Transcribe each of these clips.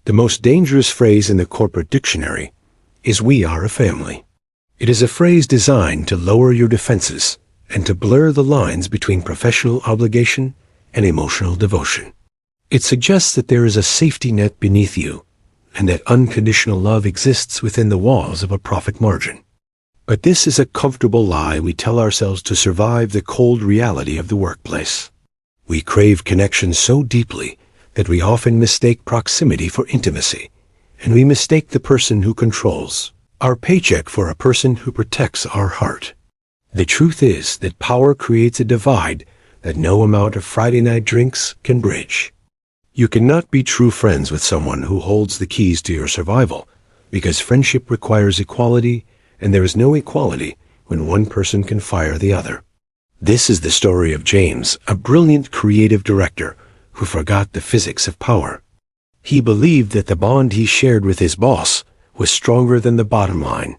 The most dangerous phrase in the corporate dictionary is "we are a family." It is a phrase designed to lower your defenses and to blur the lines between professional obligation and emotional devotion. It suggests that there is a safety net beneath you and that unconditional love exists within the walls of a profit margin. But this is a comfortable lie we tell ourselves to survive the cold reality of the workplace. We crave connection so deeply that we often mistake proximity for intimacy, and we mistake the person who controls our paycheck for a person who protects our heart. The truth is that power creates a divide that no amount of Friday night drinks can bridge. You cannot be true friends with someone who holds the keys to your survival, because friendship requires equality, and there is no equality when one person can fire the other. This is the story of James, a brilliant creative director who forgot the physics of power. He believed that the bond he shared with his boss was stronger than the bottom line,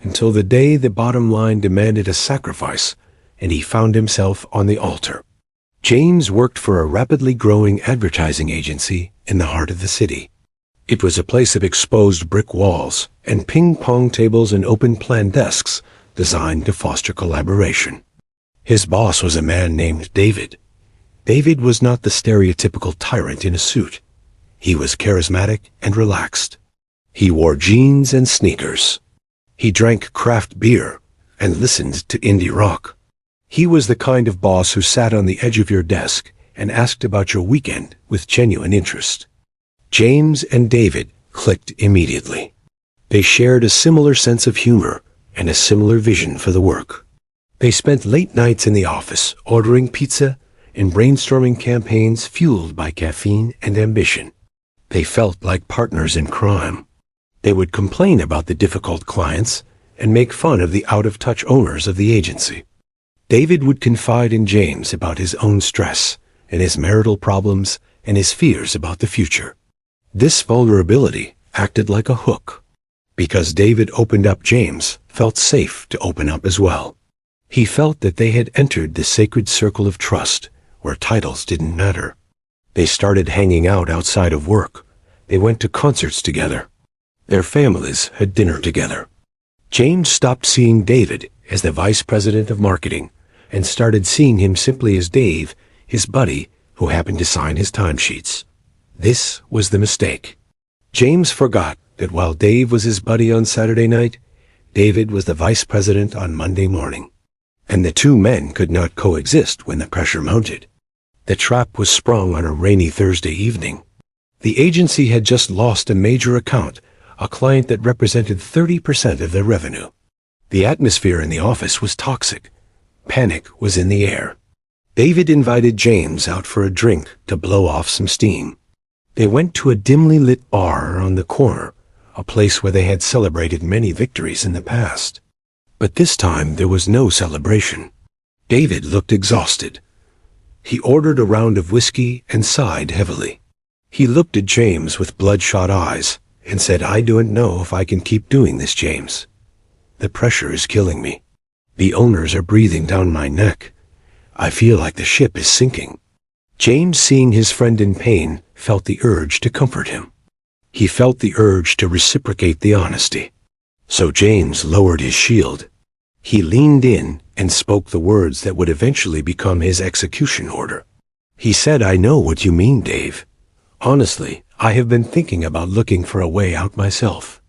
until the day the bottom line demanded a sacrifice, and he found himself on the altar. James worked for a rapidly growing advertising agency in the heart of the city. It was a place of exposed brick walls and ping-pong tables and open-plan desks designed to foster collaboration. His boss was a man named David. David was not the stereotypical tyrant in a suit. He was charismatic and relaxed. He wore jeans and sneakers. He drank craft beer and listened to indie rock. He was the kind of boss who sat on the edge of your desk and asked about your weekend with genuine interest. James and David clicked immediately. They shared a similar sense of humor and a similar vision for the work. They spent late nights in the office ordering pizza and brainstorming campaigns fueled by caffeine and ambition. They felt like partners in crime. They would complain about the difficult clients and make fun of the out-of-touch owners of the agency. David would confide in James about his own stress and his marital problems and his fears about the future. This vulnerability acted like a hook. Because David opened up, James felt safe to open up as well. He felt that they had entered the sacred circle of trust where titles didn't matter. They started hanging out outside of work. They went to concerts together. Their families had dinner together. James stopped seeing David as the vice president of marketing and started seeing him simply as Dave, his buddy who happened to sign his timesheets. This was the mistake. James forgot that while Dave was his buddy on Saturday night, David was the vice president on Monday morning. And the two men could not coexist when the pressure mounted. The trap was sprung on a rainy Thursday evening. The agency had just lost a major account, a client that represented 30% of their revenue. The atmosphere in the office was toxic. Panic was in the air. David invited James out for a drink to blow off some steam. They went to a dimly lit bar on the corner, a place where they had celebrated many victories in the past. But this time there was no celebration. David looked exhausted. He ordered a round of whiskey and sighed heavily. He looked at James with bloodshot eyes and said, "I don't know if I can keep doing this, James. The pressure is killing me. The owners are breathing down my neck. I feel like the ship is sinking." James, seeing his friend in pain, felt the urge to comfort him. He felt the urge to reciprocate the honesty. So James lowered his shield. He leaned in and spoke the words that would eventually become his execution order. He said, "I know what you mean, Dave. Honestly, I have been thinking about looking for a way out myself.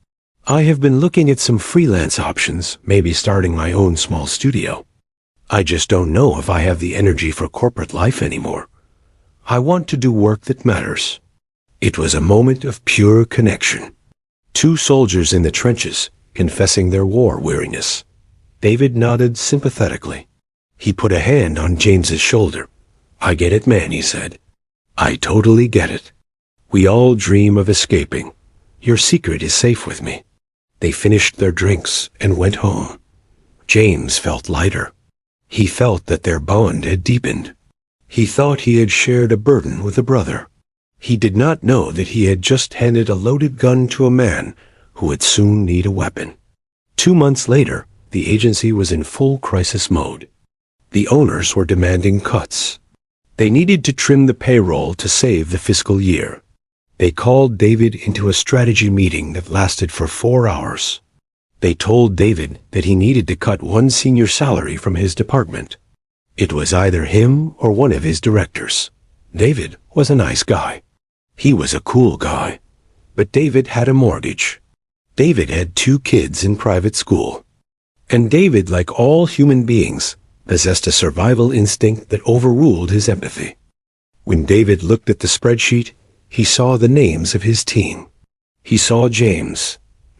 I have been looking at some freelance options, maybe starting my own small studio. I just don't know if I have the energy for corporate life anymore. I want to do work that matters." It was a moment of pure connection. Two soldiers in the trenches confessing their war weariness. David nodded sympathetically. He put a hand on James's shoulder. "I get it, man," he said. "I totally get it. We all dream of escaping. Your secret is safe with me." They finished their drinks and went home. James felt lighter. He felt that their bond had deepened. He thought he had shared a burden with a brother. He did not know that he had just handed a loaded gun to a man who would soon need a weapon. 2 months later, the agency was in full crisis mode. The owners were demanding cuts. They needed to trim the payroll to save the fiscal year. They called David into a strategy meeting that lasted for 4 hours. They told David that he needed to cut one senior salary from his department. It was either him or one of his directors. David was a nice guy. He was a cool guy. But David had a mortgage. David had 2 kids in private school. And David, like all human beings, possessed a survival instinct that overruled his empathy. When David looked at the spreadsheet, he saw the names of his team. He saw James,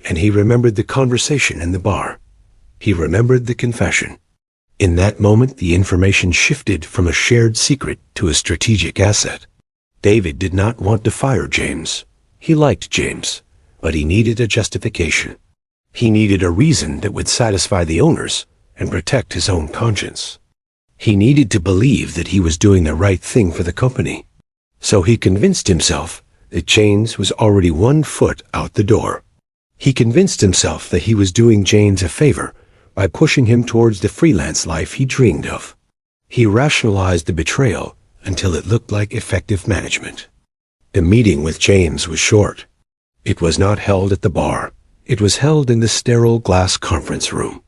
and he remembered the conversation in the bar. He remembered the confession. In that moment, the information shifted from a shared secret to a strategic asset. David did not want to fire James. He liked James, but he needed a justification. He needed a reason that would satisfy the owners and protect his own conscience. He needed to believe that he was doing the right thing for the company. So he convinced himself that James was already 1 foot out the door. He convinced himself that he was doing James a favor by pushing him towards the freelance life he dreamed of. He rationalized the betrayal until it looked like effective management. The meeting with James was short. It was not held at the bar. It was held in the sterile glass conference room.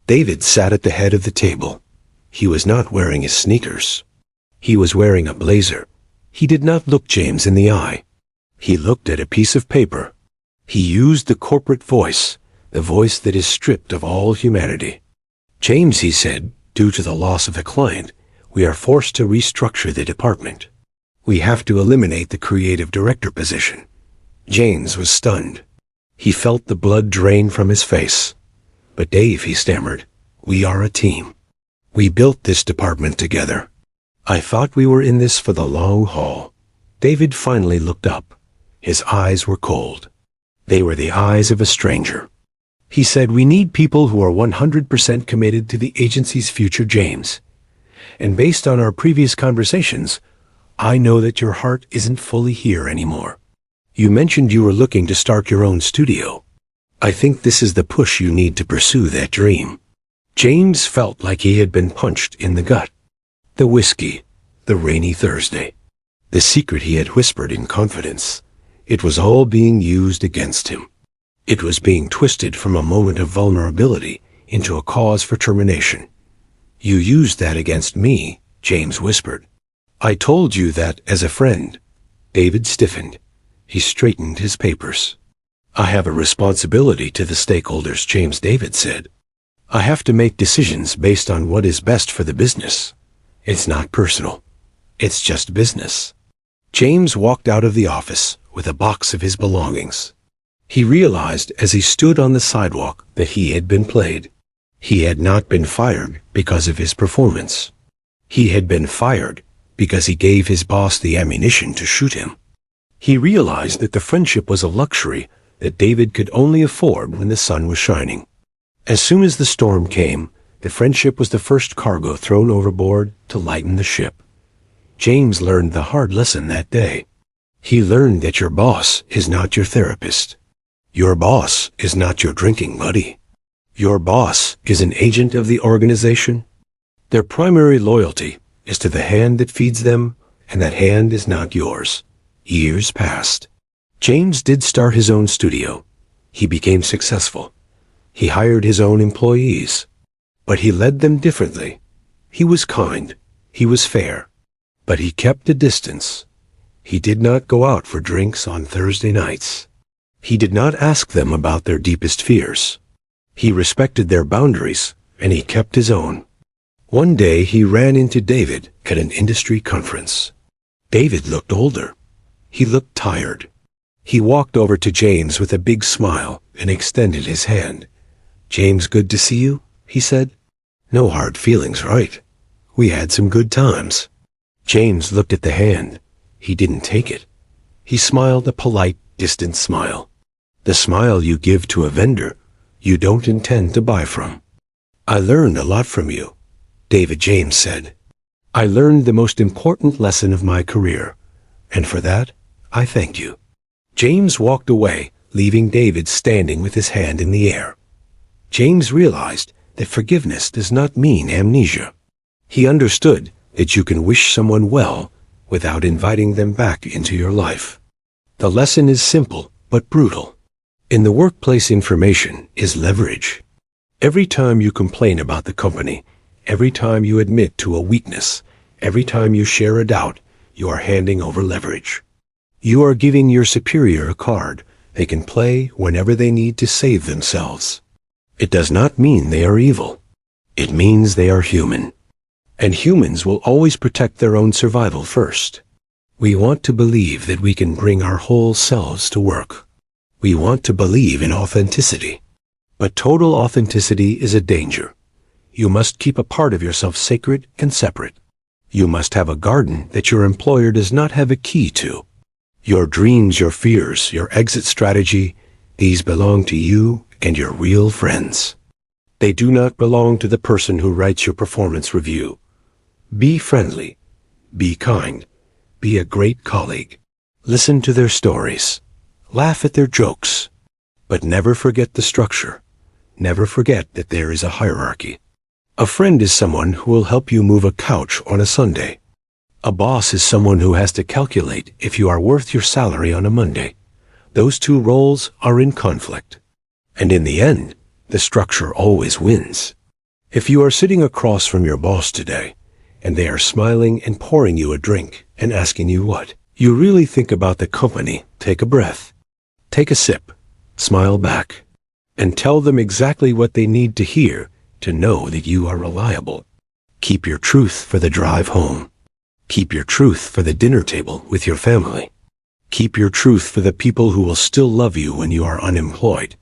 David sat at the head of the table. He was not wearing his sneakers. He was wearing a blazer. He did not look James in the eye. He looked at a piece of paper. He used the corporate voice, the voice that is stripped of all humanity. James, he said, due to the loss of a client, we are forced to restructure the department. We have to eliminate the creative director position. James was stunned. He felt the blood drain from his face. But Dave, he stammered, we are a team. We built this department together. I thought we were in this for the long haul. David finally looked up. His eyes were cold. They were the eyes of a stranger. He said, we need people who are 100% committed to the agency's future, James. And based on our previous conversations, I know that your heart isn't fully here anymore. You mentioned you were looking to start your own studio. I think this is the push you need to pursue that dream. James felt like he had been punched in the gut. The whiskey, the rainy Thursday, the secret he had whispered in confidence. It was all being used against him. It was being twisted from a moment of vulnerability into a cause for termination. You used that against me, James whispered. I told you that as a friend. David stiffened. He straightened his papers. I have a responsibility to the stakeholders, James, David said. I have to make decisions based on what is best for the business. It's not personal. It's just business. James walked out of the office with a box of his belongings. He realized as he stood on the sidewalk that he had been played. He had not been fired because of his performance. He had been fired because he gave his boss the ammunition to shoot him. He realized that the friendship was a luxury that David could only afford when the sun was shining. As soon as the storm came, the friendship was the first cargo thrown overboard to lighten the ship. James learned the hard lesson that day. He learned that your boss is not your therapist. Your boss is not your drinking buddy. Your boss is an agent of the organization. Their primary loyalty is to the hand that feeds them, and that hand is not yours. Years passed. James did start his own studio. He became successful. He hired his own employees. But he led them differently. He was kind. He was fair. But he kept a distance. He did not go out for drinks on Thursday nights. He did not ask them about their deepest fears. He respected their boundaries, and he kept his own. One day he ran into David at an industry conference. David looked older. He looked tired. He walked over to James with a big smile and extended his hand. James, good to see you, he said. No hard feelings, right? We had some good times. James looked at the hand. He didn't take it. He smiled a polite, distant smile. The smile you give to a vendor you don't intend to buy from. I learned a lot from you, David James said. I learned the most important lesson of my career, and for that, I thank you. James walked away, leaving David standing with his hand in the air. James realized that forgiveness does not mean amnesia. He understood that you can wish someone well without inviting them back into your life. The lesson is simple but brutal. In the workplace, information is leverage. Every time you complain about the company, every time you admit to a weakness, every time you share a doubt, you are handing over leverage. You are giving your superior a card they can play whenever they need to save themselves. It does not mean they are evil. It means they are human. And humans will always protect their own survival first. We want to believe that we can bring our whole selves to work. We want to believe in authenticity. But total authenticity is a danger. You must keep a part of yourself sacred and separate. You must have a garden that your employer does not have a key to. Your dreams, your fears, your exit strategy, these belong to you and your real friends. They do not belong to the person who writes your performance review. Be friendly. Be kind. Be a great colleague. Listen to their stories. Laugh at their jokes. But never forget the structure. Never forget that there is a hierarchy. A friend is someone who will help you move a couch on a Sunday. A boss is someone who has to calculate if you are worth your salary on a Monday. Those two roles are in conflict. And in the end, the structure always wins. If you are sitting across from your boss today, and they are smiling and pouring you a drink and asking you what you really think about the company, take a breath. Take a sip, smile back, and tell them exactly what they need to hear to know that you are reliable. Keep your truth for the drive home. Keep your truth for the dinner table with your family. Keep your truth for the people who will still love you when you are unemployed,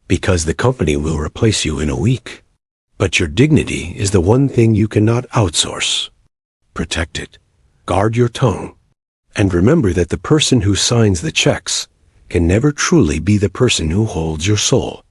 because the company will replace you in a week. But your dignity is the one thing you cannot outsource. Protect it. Guard your tongue. And remember that the person who signs the checks can never truly be the person who holds your soul.